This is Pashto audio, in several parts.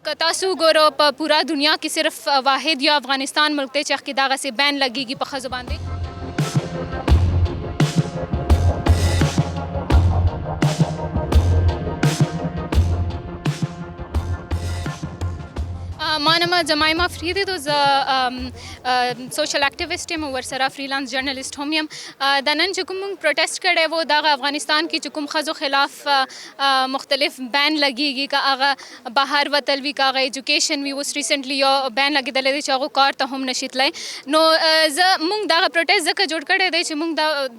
که تاسو ګورو په پوره دنیا کې صرف واحد یا افغانستان ملک دی چې هغې کې دغسې بین لګېږي په ښځو باندې. ما نام جمایمه فریدی دو زه سوشل اکټیویسټ یم او ورسره فریلانس جرنلسټ هم یم. دا نن چې کوم موږ پروټیسټ کړی و دغه افغانستان کې چې کوم ښځو خلاف مختلف بین لګېږي که هغه بهر وتل وي که هغه ایجوکیشن وي. اوس ریسنټلی یو بین لګېدلی دی چې هغو کار ته هم نشي تللی. نو موږ دغه پروټیسټ ځکه جوړ کړی دی چې موږ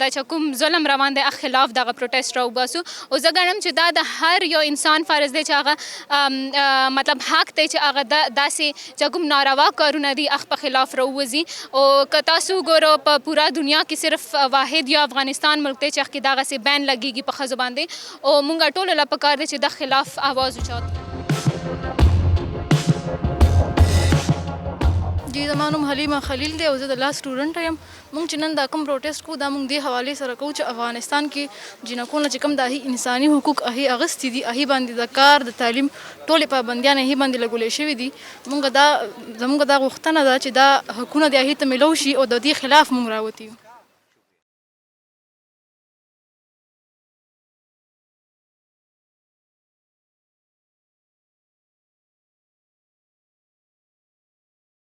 د چې کوم ظلم روان دی هغه خلاف دغه پروټیسټ راوباسو. او زه ګڼم چې دا د هر یو انسان فرض دی چې هغه مطلب حق دی چې هغه داسې چې کوم ناروا کارونه دي هغه په خلاف راووځي. او که تاسو ګورو په پوره دنیا کې صرف واحد یا افغانستان ملک دی چې هغې کې دغسې بین لګېږي په ښځو باندې. او موږ ټولو له پکار دی چې د خلاف آواز اوچت کړو. جی زما نوم حلیمه خلیل دی او زه د لا سټوډنټ یم. موږ چې نن دا کوم پروټیسټ کوو دا موږ دې حوالې سره کوو چې افغانستان کې جنکو نه چې کوم د هغې انساني حقوق هغې اخیستي دي هغې باندې د کار د تعلیم ټولې پابندیان هغې باندې لګولې شوي دي. زموږ دا غوښتنه ده چې دا حقونه د هغې ته میلو شي او د دې خلاف موږ راوتي یو.